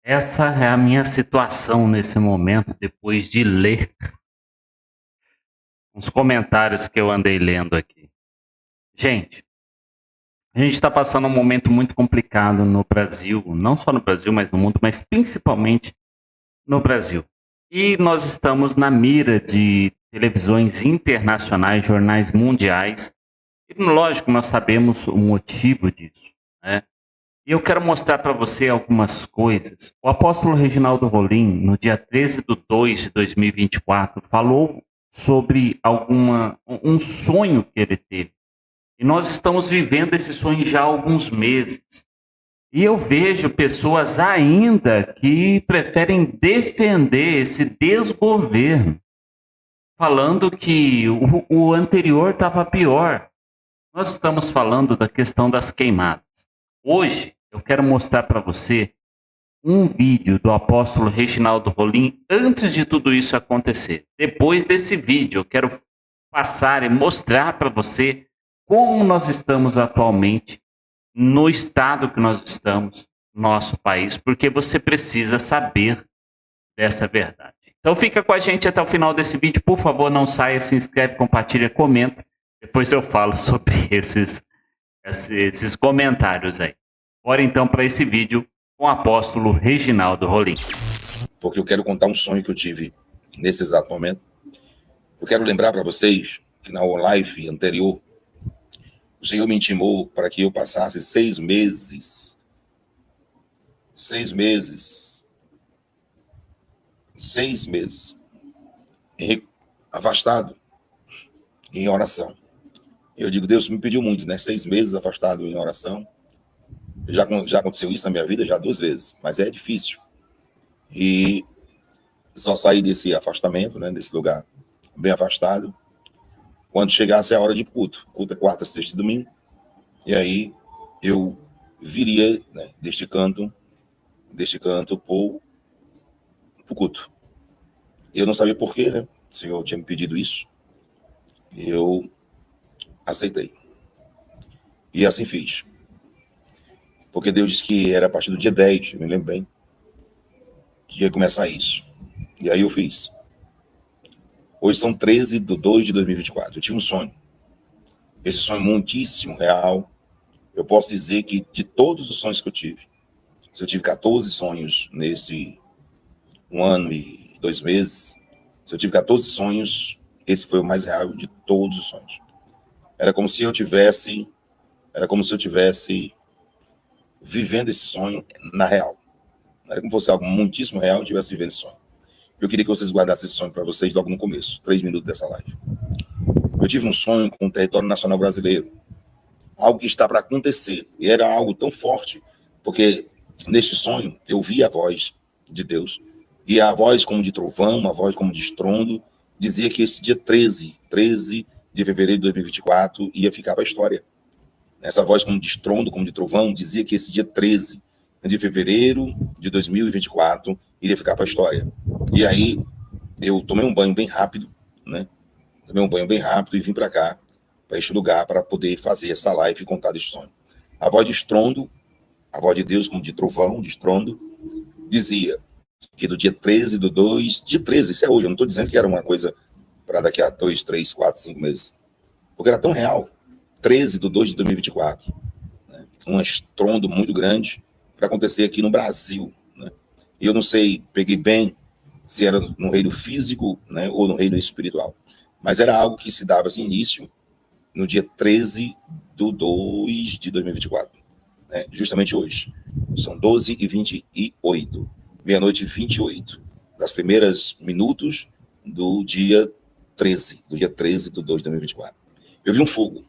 Essa é a minha situação nesse momento, depois de ler os comentários que eu andei lendo aqui. Gente, a gente está passando um momento muito complicado no Brasil, não só no Brasil, mas no mundo, mas principalmente no Brasil. E nós estamos na mira de televisões internacionais, jornais mundiais. E lógico, nós sabemos o motivo disso, né? E eu quero mostrar para você algumas coisas. O apóstolo Reginaldo Rolim, no dia 13/2/2024, falou sobre um sonho que ele teve. E nós estamos vivendo esse sonho já há alguns meses. E eu vejo pessoas ainda que preferem defender esse desgoverno, falando que o anterior estava pior. Nós estamos falando da questão das queimadas. Hoje eu quero mostrar para você um vídeo do apóstolo Reginaldo Rolim antes de tudo isso acontecer. Depois desse vídeo, eu quero passar e mostrar para você como nós estamos atualmente, no estado que nós estamos, nosso país, porque você precisa saber dessa verdade. Então fica com a gente até o final desse vídeo, por favor, não saia, se inscreve, compartilha, comenta. Depois eu falo sobre esses comentários aí. Bora então para esse vídeo com o apóstolo Reginaldo Rolim. Porque eu quero contar um sonho que eu tive nesse exato momento. Eu quero lembrar para vocês que na live anterior, o Senhor me intimou para que eu passasse 6 meses afastado em oração. Eu digo, Deus me pediu muito, né? 6 meses afastado em oração. Já aconteceu isso na minha vida, já 2 vezes, mas é difícil. E só saí desse afastamento, né? Desse lugar bem afastado, quando chegasse a hora de culto. Culto é quarta, sexta e domingo. E aí eu viria, né, deste canto para o culto. Eu não sabia por quê, né? O Senhor tinha me pedido isso. E eu aceitei. E assim fiz. Porque Deus disse que era a partir do dia 10, eu me lembro bem, que ia começar isso. E aí eu fiz. Hoje são 13/2/2024. Eu tive um sonho. Esse sonho muitíssimo real. Eu posso dizer que de todos os sonhos que eu tive, se eu tive 14 sonhos nesse 1 ano e 2 meses, se eu tive 14 sonhos, esse foi o mais real de todos os sonhos. Era como se eu tivesse vivendo esse sonho na real. Era como se fosse algo muitíssimo real e eu estivesse vivendo esse sonho. Eu queria que vocês guardassem esse sonho para vocês logo no começo, 3 minutos dessa live. Eu tive um sonho com o território nacional brasileiro. Algo que está para acontecer. E era algo tão forte, porque neste sonho eu vi a voz de Deus. E a voz como de trovão, uma voz como de estrondo, dizia que esse dia 13 de fevereiro de 2024 ia ficar para a história. Essa voz como de estrondo, como de trovão, dizia que esse dia 13 de fevereiro de 2024 iria ficar para a história. E aí eu tomei um banho bem rápido, né? E vim para cá, para este lugar, para poder fazer essa live e contar deste sonho. A voz de estrondo, a voz de Deus como de trovão, de estrondo, dizia que do dia 13/2, dia 13, isso é hoje, eu não estou dizendo que era uma coisa para daqui a 2, 3, 4, 5 meses, porque era tão real. 13/2/2024, né? Um estrondo muito grande para acontecer aqui no Brasil, né? E eu não sei, peguei bem se era no reino físico, né, ou no reino espiritual, mas era algo que se dava assim, início no dia 13/2/2024, né, justamente hoje. São 12h28, meia-noite e 28, das primeiras minutos do dia 13/2/2024. Eu vi um fogo.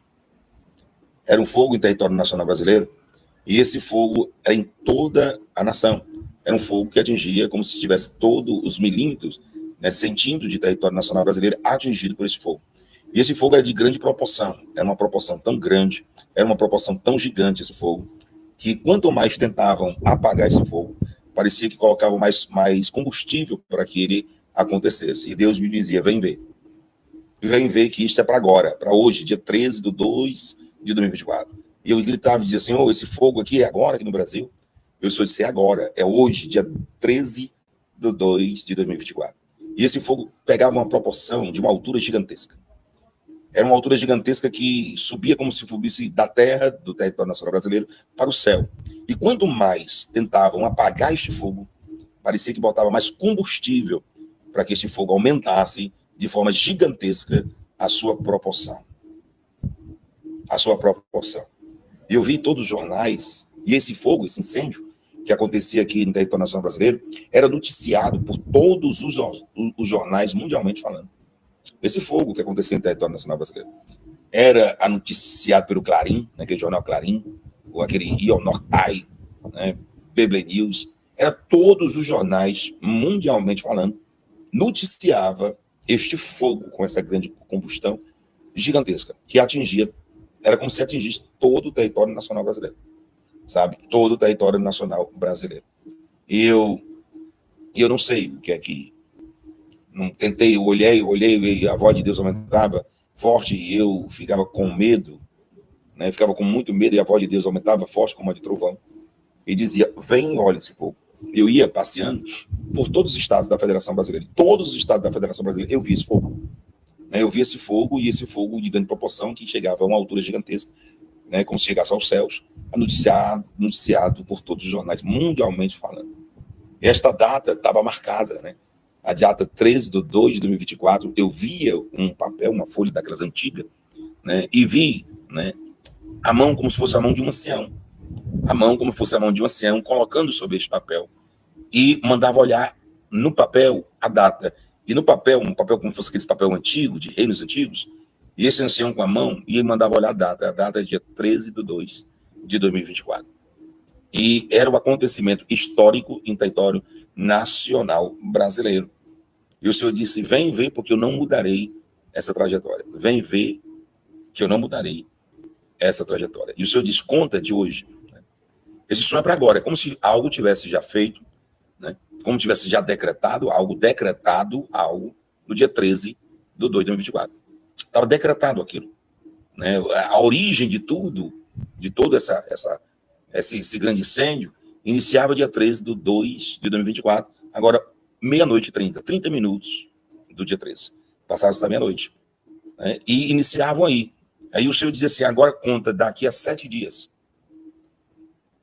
Era um fogo em território nacional brasileiro, e esse fogo era em toda a nação. Era um fogo que atingia como se tivesse todos os milímetros, né, centímetros de território nacional brasileiro atingido por esse fogo. E esse fogo era de grande proporção, era uma proporção tão grande, era uma proporção tão gigante esse fogo, que quanto mais tentavam apagar esse fogo, parecia que colocavam mais combustível para que ele acontecesse. E Deus me dizia, vem ver que isto é para agora, para hoje, dia 13/2/2024. E eu gritava e dizia, Senhor, esse fogo aqui é agora, aqui no Brasil. Eu só disse agora, é hoje, dia 13 de 2 de 2024. E esse fogo pegava uma proporção de uma altura gigantesca. Era uma altura gigantesca que subia como se fosse da terra, do território nacional brasileiro, para o céu. E quanto mais tentavam apagar este fogo, parecia que botava mais combustível para que este fogo aumentasse de forma gigantesca a sua proporção. A sua proporção. E eu vi em todos os jornais, e esse fogo, esse incêndio que acontecia aqui no território nacional brasileiro, era noticiado por todos os jornais mundialmente falando. Esse fogo que acontecia no território nacional brasileiro era noticiado pelo Clarim, né, aquele jornal Clarim, ou aquele Ionortai, né, Beble News, era todos os jornais mundialmente falando, noticiava este fogo com essa grande combustão gigantesca, que atingia, era como se atingisse todo o território nacional brasileiro, sabe? Todo o território nacional brasileiro. E eu não sei o que é que... Não tentei, olhei, e a voz de Deus aumentava forte e eu ficava com medo, né? Ficava com muito medo e a voz de Deus aumentava forte como a de trovão. E dizia, vem, olha esse fogo. Eu ia passeando por todos os estados da Federação Brasileira. Todos os estados da Federação Brasileira, eu vi esse fogo. Eu vi esse fogo, e esse fogo de grande proporção, que chegava a uma altura gigantesca, né, como se chegasse aos céus, noticiado por todos os jornais, mundialmente falando. Esta data estava marcada, né? A data 13 de 2 de 2024, eu via um papel, uma folha daquelas antigas, né, e vi, né, a mão como se fosse a mão de um ancião. A mão como se fosse a mão de um ancião, colocando sobre este papel. E mandava olhar no papel a data. E no papel, um papel como se fosse aquele papel antigo, de reinos antigos, e esse ancião com a mão, e ele mandava olhar a data. A data é dia 13 de 2 de 2024. E era um acontecimento histórico em território nacional brasileiro. E o Senhor disse, vem ver, porque eu não mudarei essa trajetória. Vem ver que eu não mudarei essa trajetória. E o Senhor disse, conta de hoje. Esse sonho é para agora. É como se algo tivesse já feito, né? Como tivesse já decretado algo no dia 13 de 2 de 2024. Estava decretado aquilo, né? A origem de tudo, de todo esse grande incêndio, iniciava dia 13 de 2 de 2024, agora meia-noite e 30 minutos do dia 13. Passaram da meia-noite, né? E iniciavam aí. Aí o Senhor dizia assim, agora conta daqui a 7 dias.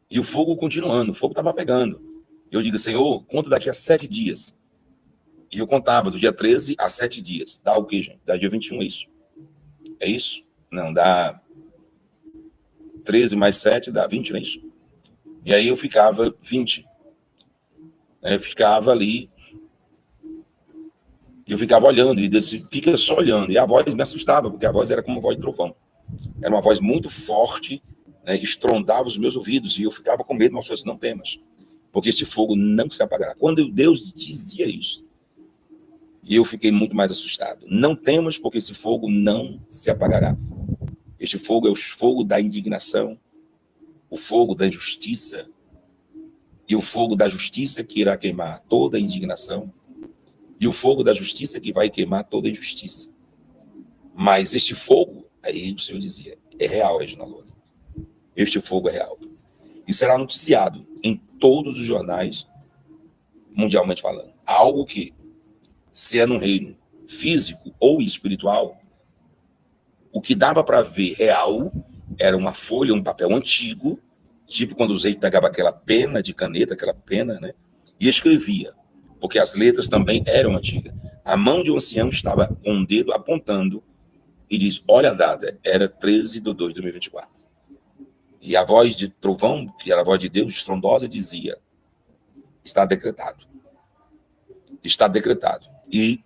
E o fogo continuando, o fogo estava pegando. Eu digo, Senhor, conta daqui a 7 dias. E eu contava do dia 13 a 7 dias. Dá o quê, gente? Dá dia 21, é isso? É isso? Não, dá 13 mais 7, dá 20, não é isso? E aí eu ficava 20. Eu ficava ali, eu ficava olhando, e disse, fica só olhando. E a voz me assustava, porque a voz era como uma voz de trovão. Era uma voz muito forte, né, estrondava os meus ouvidos, e eu ficava com medo, mas eu disse, não temas, porque esse fogo não se apagará. Quando Deus dizia isso, e eu fiquei muito mais assustado. Não temas, porque esse fogo não se apagará. Este fogo é o fogo da indignação, o fogo da injustiça, e o fogo da justiça que irá queimar toda a indignação, e o fogo da justiça que vai queimar toda a injustiça. Mas este fogo, aí o Senhor dizia, é real, Reginaldo. Este fogo é real. E será noticiado em todos os jornais, mundialmente falando. Algo que, se é num reino físico ou espiritual, o que dava para ver real era uma folha, um papel antigo, tipo quando os reis pegavam aquela pena de caneta, aquela pena, né, e escrevia, porque as letras também eram antigas. A mão de um ancião estava com um dedo apontando e diz, olha a data, era 13 de 2 de 2024. E a voz de trovão, que era a voz de Deus estrondosa, dizia, está decretado. Está decretado. E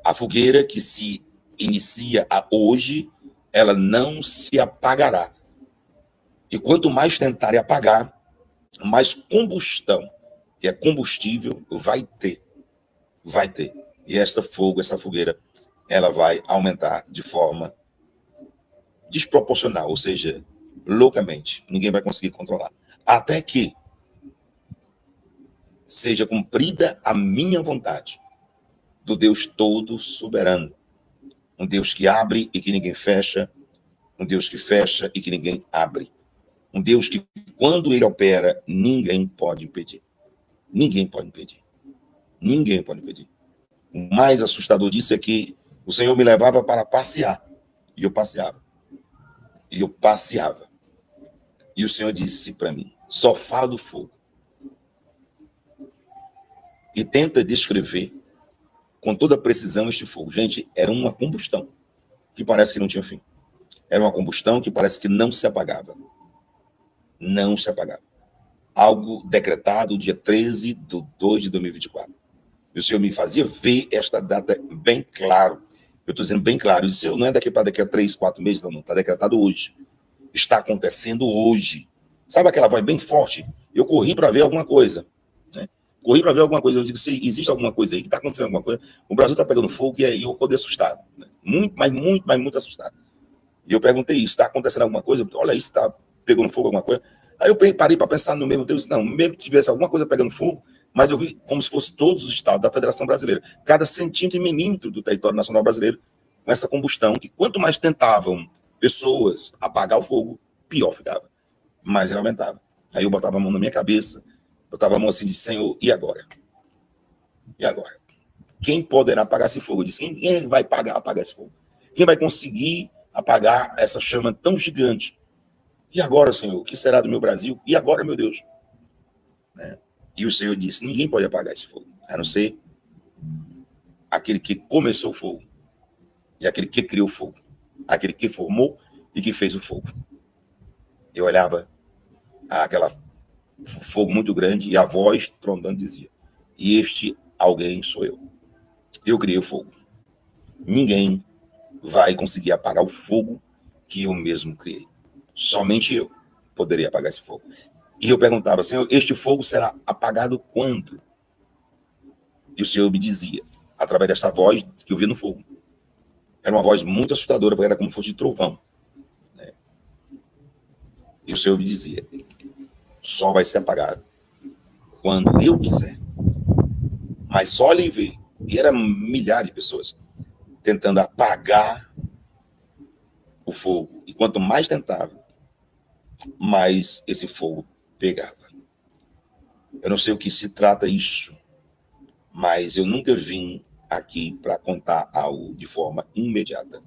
a fogueira que se inicia hoje, ela não se apagará. E quanto mais tentarem apagar, mais combustão, que é combustível, vai ter. Vai ter. E essa fogueira, ela vai aumentar de forma desproporcional, ou seja, loucamente. Ninguém vai conseguir controlar. Até que seja cumprida a minha vontade, do Deus todo soberano. Um Deus que abre e que ninguém fecha, um Deus que fecha e que ninguém abre. Um Deus que, quando ele opera, ninguém pode impedir. Ninguém pode impedir. Ninguém pode impedir. O mais assustador disso é que o Senhor me levava para passear. E eu passeava. E eu passeava. E o Senhor disse para mim, só fala do fogo. E tenta descrever com toda precisão este fogo. Gente, era uma combustão que parece que não tinha fim. Era uma combustão que parece que não se apagava. Não se apagava. Algo decretado dia 13 de 2 de 2024. E o Senhor me fazia ver esta data bem claro. Eu estou dizendo bem claro. Eu disse, não é daqui a 3, 4 meses, não. Está decretado hoje. Está acontecendo hoje. Sabe aquela voz bem forte? Eu corri para ver alguma coisa. Né? Corri para ver alguma coisa. Eu digo, se existe alguma coisa aí, que está acontecendo alguma coisa. O Brasil está pegando fogo e eu acordei assustado. Né? Muito assustado. E eu perguntei isso, está acontecendo alguma coisa? Olha isso, está pegando fogo alguma coisa? Aí eu parei para pensar no mesmo Deus, não, mesmo que tivesse alguma coisa pegando fogo, mas eu vi como se fosse todos os estados da Federação Brasileira, cada centímetro e milímetro do território nacional brasileiro, com essa combustão, que quanto mais tentavam pessoas apagar o fogo, pior ficava, mais ele aumentava. Aí eu botava a mão na minha cabeça, botava a mão assim e disse, Senhor, e agora? E agora? Quem poderá apagar esse fogo? Eu disse, quem vai apagar esse fogo? Quem vai conseguir apagar essa chama tão gigante? E agora, Senhor, o que será do meu Brasil? E agora, meu Deus? Né? E o Senhor disse, ninguém pode apagar esse fogo, a não ser aquele que começou o fogo, e aquele que criou o fogo, aquele que formou e que fez o fogo. Eu olhava aquela fogo muito grande e a voz trondando dizia, e este alguém sou eu. Eu criei o fogo. Ninguém vai conseguir apagar o fogo que eu mesmo criei. Somente eu poderia apagar esse fogo. E eu perguntava, Senhor, este fogo será apagado quando? E o Senhor me dizia, através dessa voz que eu vi no fogo. Era uma voz muito assustadora, porque era como se fosse de trovão. Né? E o Senhor me dizia, só vai ser apagado quando eu quiser. Mas só olhem e ver. E eram milhares de pessoas tentando apagar o fogo. E quanto mais tentava, mais esse fogo pegava. Eu não sei o que se trata isso, mas eu nunca vim aqui para contar algo de forma imediata.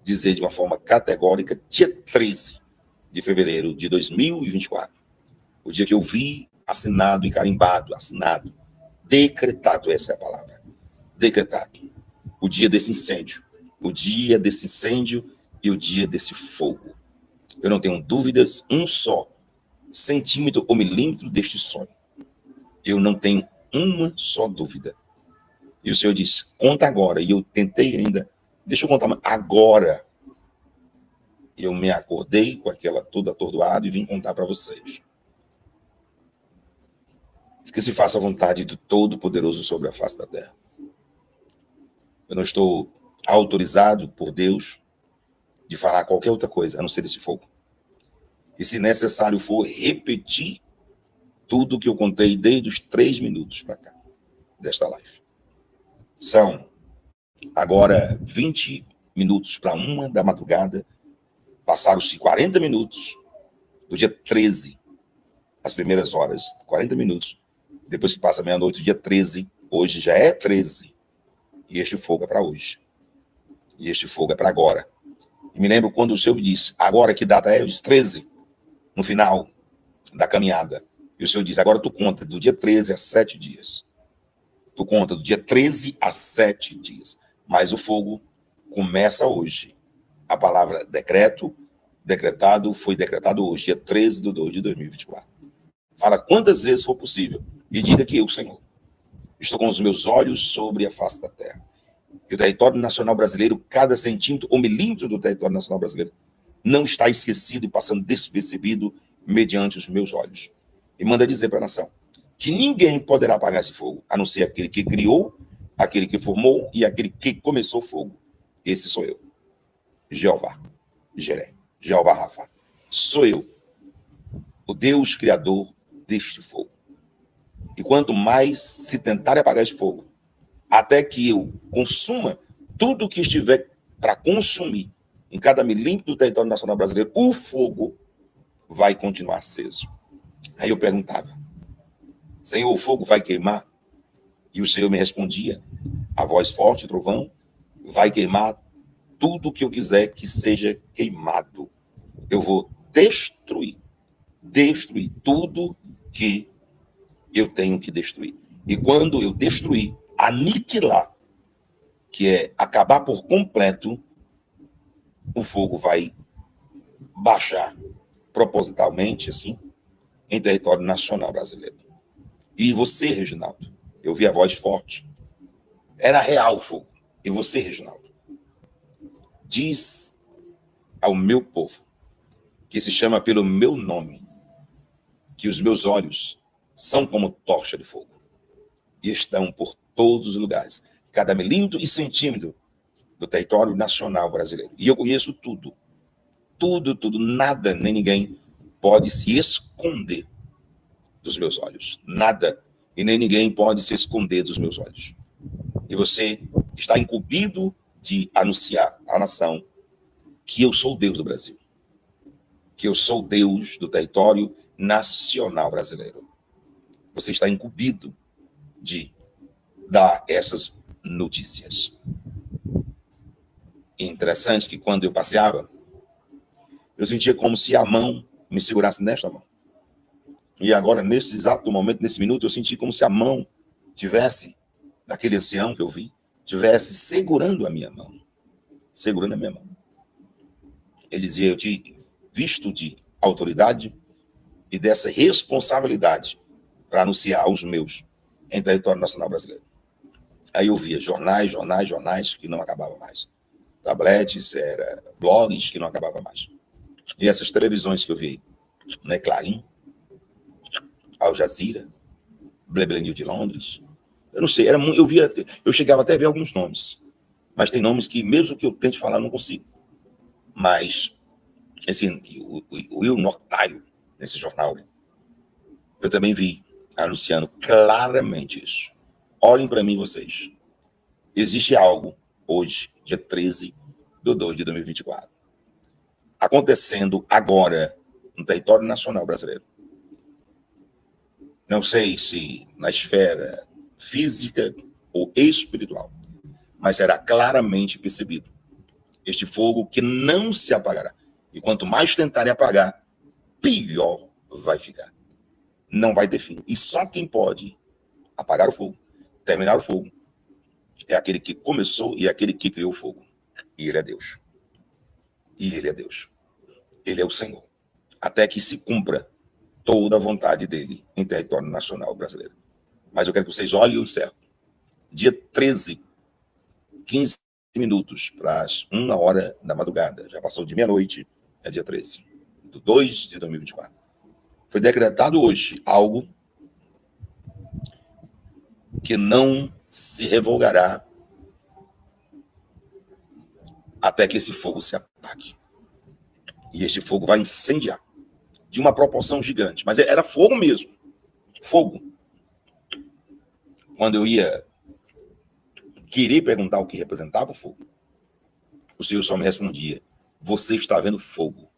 Dizer de uma forma categórica, dia 13 de fevereiro de 2024, o dia que eu vi assinado e carimbado, assinado, decretado, essa é a palavra, decretado, o dia desse incêndio e o dia desse fogo. Eu não tenho dúvidas, um só centímetro ou milímetro deste sonho. Eu não tenho uma só dúvida. E o Senhor disse, conta agora. E eu tentei ainda, deixa eu contar agora. Eu me acordei com aquela toda atordoada e vim contar para vocês. Que se faça a vontade do Todo-Poderoso sobre a face da terra. Eu não estou autorizado por Deus de falar qualquer outra coisa, a não ser desse fogo. E se necessário for, repetir tudo o que eu contei desde os 3 minutos para cá, desta live. São agora 20 minutos para 1 da madrugada, passaram-se 40 minutos do dia 13, as primeiras horas, 40 minutos, depois que passa meia-noite, dia 13, hoje já é 13, e este fogo é para hoje, e este fogo é para agora. E me lembro quando o Senhor me disse, agora que data é? Eu disse 13, no final da caminhada. E o Senhor diz, agora tu conta do dia 13 a 7 dias. Tu conta do dia 13 a 7 dias. Mas o fogo começa hoje. A palavra decreto, decretado, foi decretado hoje, dia 13 de 2 de 2024. Fala quantas vezes for possível. E diga que eu, Senhor, estou com os meus olhos sobre a face da terra. E o território nacional brasileiro, cada centímetro ou milímetro do território nacional brasileiro, não está esquecido e passando despercebido mediante os meus olhos. E manda dizer para a nação que ninguém poderá apagar esse fogo, a não ser aquele que criou, aquele que formou e aquele que começou o fogo. Esse sou eu. Jeová, Jireh, Jeová Rafa. Sou eu, o Deus criador deste fogo. E quanto mais se tentar apagar esse fogo, até que eu consuma tudo o que estiver para consumir em cada milímetro do território nacional brasileiro, o fogo, vai continuar aceso. Aí eu perguntava: Senhor, o fogo vai queimar? E o Senhor me respondia, a voz forte, trovão, vai queimar tudo que eu quiser que seja queimado. Eu vou destruir tudo que eu tenho que destruir. E quando eu destruir, aniquilar, que é acabar por completo, o fogo vai baixar propositalmente, assim, em território nacional brasileiro. E você, Reginaldo, eu vi a voz forte, era real o fogo. E você, Reginaldo, diz ao meu povo, que se chama pelo meu nome, que os meus olhos são como tocha de fogo e estão por todos os lugares, cada milímetro e centímetro do território nacional brasileiro. E eu conheço tudo, nada nem ninguém pode se esconder dos meus olhos. Nada e nem ninguém pode se esconder dos meus olhos. E você está incumbido de anunciar à nação que eu sou o Deus do Brasil, que eu sou Deus do território nacional brasileiro. Você está incumbido de dar essas notícias. E interessante que quando eu passeava, eu sentia como se a mão me segurasse nesta mão. E agora, nesse exato momento, nesse minuto, eu senti como se a mão tivesse, daquele ancião que eu vi, tivesse segurando a minha mão. Segurando a minha mão. Ele dizia, eu te visto de autoridade e dessa responsabilidade para anunciar aos meus em território nacional brasileiro. Aí eu via jornais que não acabavam mais. Tabletes, blogs que não acabavam mais. E essas televisões que eu vi, né, Clarim, Al Jazeera, Bleble News de Londres, eu não sei, eu chegava até a ver alguns nomes, mas tem nomes que mesmo que eu tente falar, eu não consigo. Mas, assim, o Will Nortile, nesse jornal, eu também vi anunciando claramente isso. Olhem para mim, vocês. Existe algo, hoje, dia 13 de 2 de 2024, acontecendo agora no território nacional brasileiro. Não sei se na esfera física ou espiritual, mas será claramente percebido este fogo que não se apagará. E quanto mais tentarem apagar, pior vai ficar. Não vai ter fim. E só quem pode apagar o fogo, terminar o fogo, é aquele que começou e aquele que criou o fogo. E ele é Deus. E ele é Deus. Ele é o Senhor. Até que se cumpra toda a vontade dele em território nacional brasileiro. Mas eu quero que vocês olhem e eu encerro. Dia 13, 15 minutos para as 1h da madrugada. Já passou de meia-noite, é dia 13, de 2 de 2024. Foi decretado hoje algo que não se revogará até que esse fogo se apague. E este fogo vai incendiar de uma proporção gigante. Mas era fogo mesmo. Fogo. Quando eu ia querer perguntar o que representava o fogo, o Senhor só me respondia, você está vendo fogo.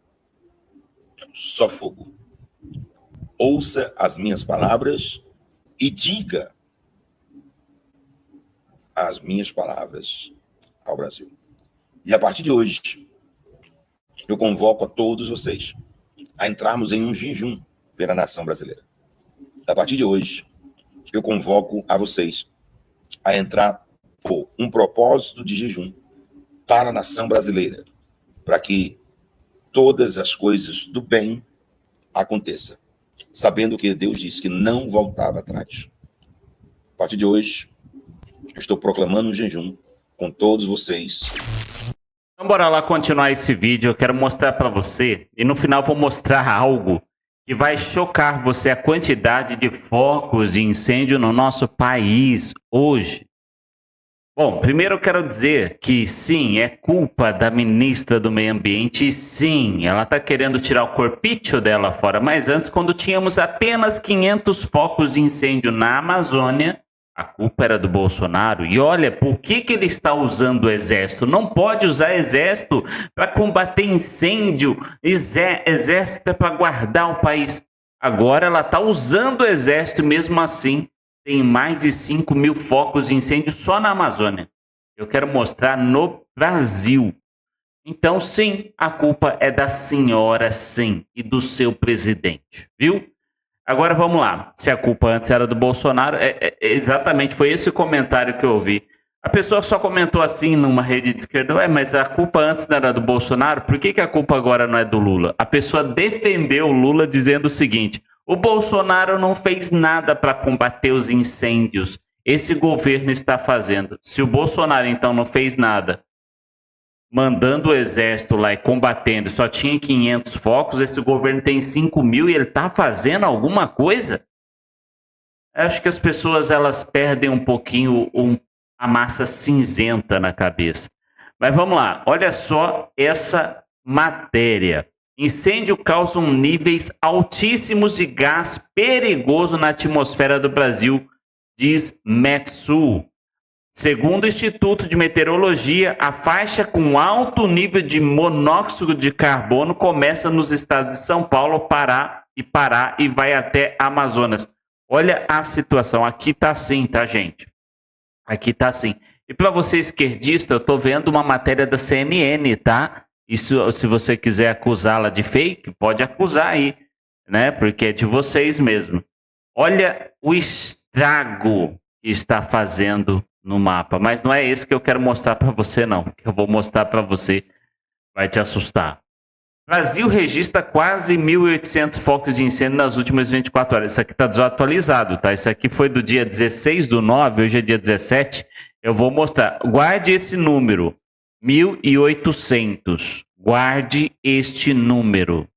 Só fogo. Ouça as minhas palavras e diga as minhas palavras ao Brasil. E a partir de hoje, eu convoco a todos vocês a entrarmos em um jejum pela nação brasileira. A partir de hoje, eu convoco a vocês a entrar por um propósito de jejum para a nação brasileira, para que todas as coisas do bem aconteçam, sabendo que Deus disse que não voltava atrás. A partir de hoje, eu estou proclamando um jejum com todos vocês. Então bora lá continuar esse vídeo, eu quero mostrar para você, e no final vou mostrar algo que vai chocar você, a quantidade de focos de incêndio no nosso país hoje. Bom, primeiro eu quero dizer que sim, é culpa da ministra do Meio Ambiente, e sim, ela está querendo tirar o corpício dela fora, mas antes, quando tínhamos apenas 500 focos de incêndio na Amazônia, A culpa era do Bolsonaro. E olha, por que ele está usando o exército? Não pode usar exército para combater incêndio. Exército é para guardar o país. Agora ela está usando o exército e mesmo assim tem mais de 5 mil focos de incêndio só na Amazônia. Eu quero mostrar no Brasil. Então, sim, a culpa é da senhora, sim, e do seu presidente, viu? Agora vamos lá. Se a culpa antes era do Bolsonaro, exatamente foi esse o comentário que eu ouvi. A pessoa só comentou assim numa rede de esquerda, mas a culpa antes não era do Bolsonaro, por que a culpa agora não é do Lula? A pessoa defendeu o Lula dizendo o seguinte: o Bolsonaro não fez nada para combater os incêndios. Esse governo está fazendo. Se o Bolsonaro então não fez nada, mandando o exército lá e combatendo, só tinha 500 focos, esse governo tem 5 mil e ele está fazendo alguma coisa? Eu acho que as pessoas elas perdem um pouquinho a massa cinzenta na cabeça. Mas vamos lá, olha só essa matéria. Incêndio causa níveis altíssimos de gás perigoso na atmosfera do Brasil, diz Metsul. Segundo o Instituto de Meteorologia, a faixa com alto nível de monóxido de carbono começa nos estados de São Paulo, Pará e vai até Amazonas. Olha a situação. Aqui tá assim, tá, gente? Aqui tá assim. E para você esquerdista, eu tô vendo uma matéria da CNN, tá? Isso, se você quiser acusá-la de fake, pode acusar aí, né? Porque é de vocês mesmo. Olha o estrago que está fazendo no mapa, mas não é esse que eu quero mostrar para você não, que eu vou mostrar para você, vai te assustar. Brasil registra quase 1.800 focos de incêndio nas últimas 24 horas. Isso aqui está desatualizado, tá? Isso aqui foi do dia 16/9, hoje é dia 17. Eu vou mostrar. Guarde esse número, 1.800. Guarde este número.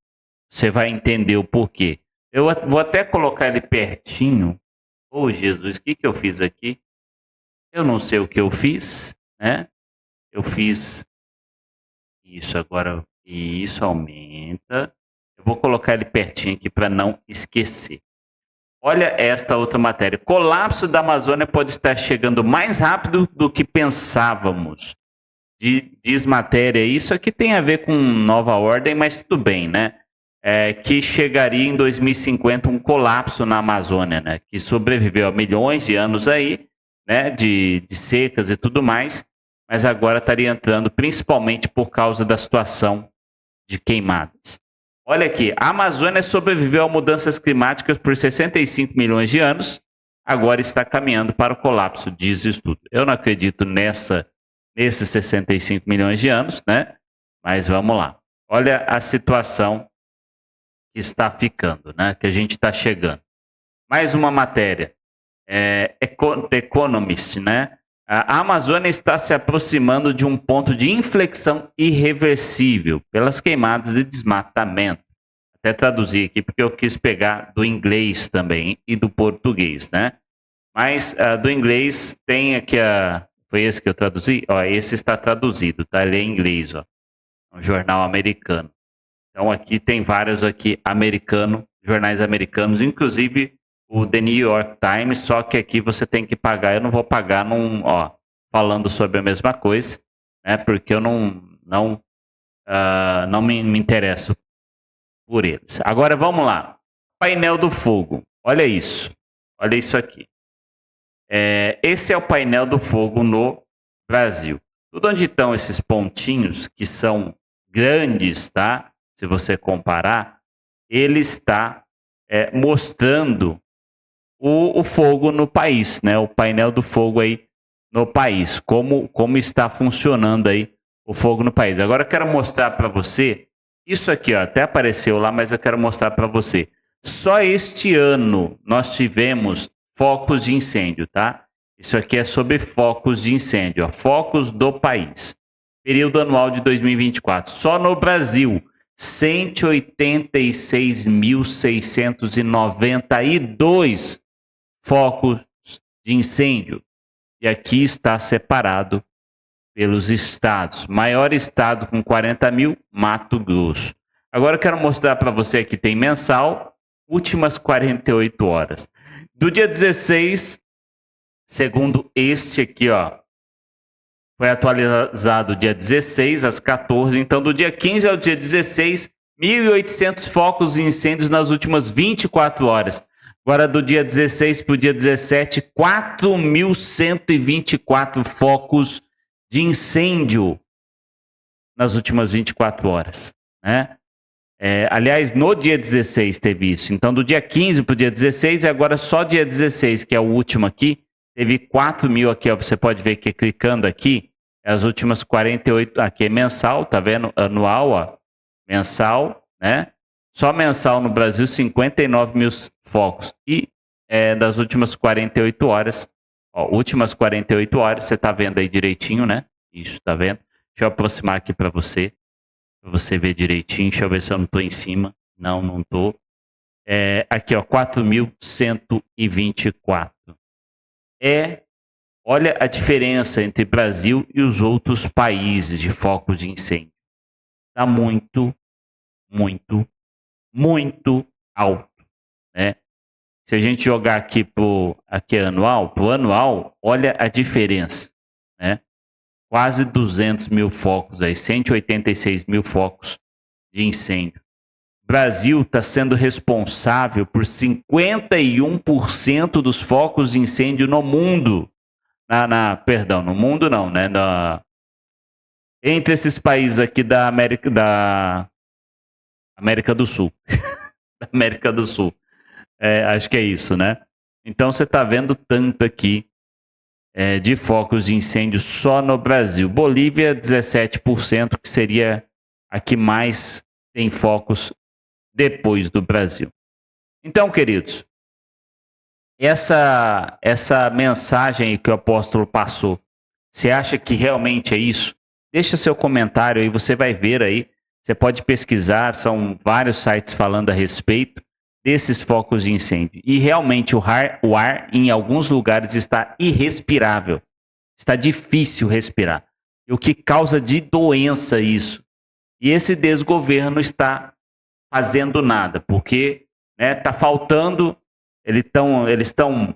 Você vai entender o porquê. Eu vou até colocar ele pertinho. Oh, Jesus, o que eu fiz aqui? Eu não sei o que eu fiz, né? Eu fiz isso agora, e isso aumenta. Eu vou colocar ele pertinho aqui para não esquecer. Olha esta outra matéria. Colapso da Amazônia pode estar chegando mais rápido do que pensávamos. Diz matéria. Isso aqui tem a ver com nova ordem, mas tudo bem, né? Que chegaria em 2050 um colapso na Amazônia, né? Que sobreviveu a milhões de anos aí, né, de secas e tudo mais, mas agora estaria entrando principalmente por causa da situação de queimadas. Olha aqui, a Amazônia sobreviveu a mudanças climáticas por 65 milhões de anos, agora está caminhando para o colapso, diz o estudo. Eu não acredito nesses 65 milhões de anos, né? Mas vamos lá. Olha a situação que está ficando, né? Que a gente está chegando. Mais uma matéria. The Economist, né? A Amazônia está se aproximando de um ponto de inflexão irreversível pelas queimadas e desmatamento. Até traduzir aqui porque eu quis pegar do inglês também e do português, né? Mas do inglês tem aqui foi esse que eu traduzi? Ó, esse está traduzido, tá? Ele é em inglês, ó. Um jornal americano. Então aqui tem vários aqui jornais americanos, inclusive o The New York Times, só que aqui você tem que pagar. Eu não vou pagar falando sobre a mesma coisa, né? Porque eu não me interesso por eles. Agora vamos lá. Painel do fogo. Olha isso. Olha isso aqui. Esse é o painel do fogo no Brasil. Tudo onde estão esses pontinhos que são grandes, tá? Se você comparar, ele está mostrando o fogo no país, né? O painel do fogo aí no país, como está funcionando aí o fogo no país. Agora eu quero mostrar para você isso aqui, ó, até apareceu lá, mas eu quero mostrar para você. Só este ano nós tivemos focos de incêndio, tá? Isso aqui é sobre focos de incêndio, ó, focos do país. Período anual de 2024. Só no Brasil, 186.692 focos de incêndio. E aqui está separado pelos estados. Maior estado com 40 mil, Mato Grosso. Agora eu quero mostrar para você que tem mensal, últimas 48 horas. Do dia 16, segundo este aqui, ó, foi atualizado dia 16 às 14, então do dia 15 ao dia 16, 1.800 focos de incêndios nas últimas 24 horas. Agora do dia 16 para o dia 17, 4.124 focos de incêndio nas últimas 24 horas, né? Aliás, no dia 16 teve isso. Então, do dia 15 para o dia 16, e agora só dia 16, que é o último aqui, teve 4.000 aqui, ó, você pode ver que clicando aqui, as últimas 48, aqui é mensal, tá vendo? Anual, ó, mensal, né? Só mensal no Brasil, 59.000 focos. E das últimas 48 horas, ó, últimas 48 horas, você tá vendo aí direitinho, né? Isso, tá vendo? Deixa eu aproximar aqui para você ver direitinho. Deixa eu ver se eu não tô em cima. Não tô. Aqui, ó, 4.124. Olha a diferença entre Brasil e os outros países de focos de incêndio. Tá muito, muito, muito alto, né? Se a gente jogar aqui pro anual, olha a diferença, né? Quase 200.000 focos aí, 186.000 focos de incêndio. O Brasil está sendo responsável por 51% dos focos de incêndio no mundo. Perdão, no mundo não, né? Entre esses países aqui da América do Sul. Da América do Sul. Acho que é isso, né? Então você está vendo tanto aqui de focos de incêndio só no Brasil. Bolívia, 17%, que seria a que mais tem focos depois do Brasil. Então, queridos, essa mensagem que o apóstolo passou, você acha que realmente é isso? Deixa seu comentário aí, você vai ver aí. Você pode pesquisar, são vários sites falando a respeito desses focos de incêndio. E realmente o ar em alguns lugares está irrespirável. Está difícil respirar. E o que causa de doença isso? E esse desgoverno está fazendo nada, porque está faltando, eles estão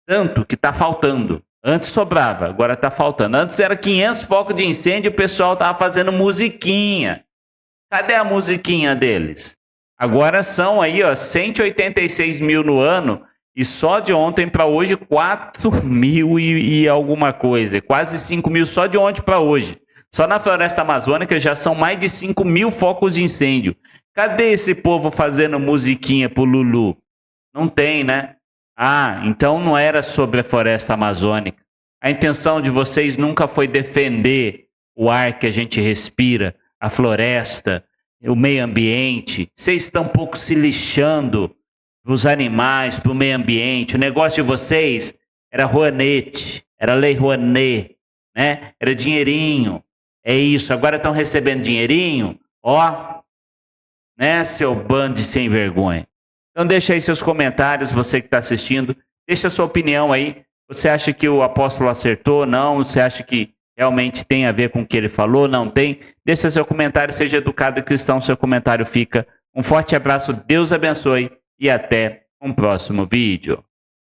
tanto que está faltando. Antes sobrava, agora está faltando. Antes era 500 focos de incêndio, o pessoal estava fazendo musiquinha. Cadê a musiquinha deles? Agora são aí, ó, 186.000 no ano, e só de ontem para hoje 4.000 e alguma coisa, quase 5.000 só de ontem para hoje. Só na floresta amazônica já são mais de 5.000 focos de incêndio. Cadê esse povo fazendo musiquinha pro Lulu? Não tem, né? Então não era sobre a floresta amazônica. A intenção de vocês nunca foi defender o ar que a gente respira, a floresta, o meio ambiente. Vocês estão um pouco se lixando para os animais, para o meio ambiente. O negócio de vocês era Rouanet, era Lei Rouanet, né? Era dinheirinho. É isso, agora estão recebendo dinheirinho, ó, né, seu bando de sem vergonha. Então deixa aí seus comentários, você que está assistindo, deixa a sua opinião aí. Você acha que o apóstolo acertou? Não? Você acha que realmente tem a ver com o que ele falou? Não tem? Deixa seu comentário, seja educado e cristão, seu comentário fica. Um forte abraço, Deus abençoe e até um próximo vídeo.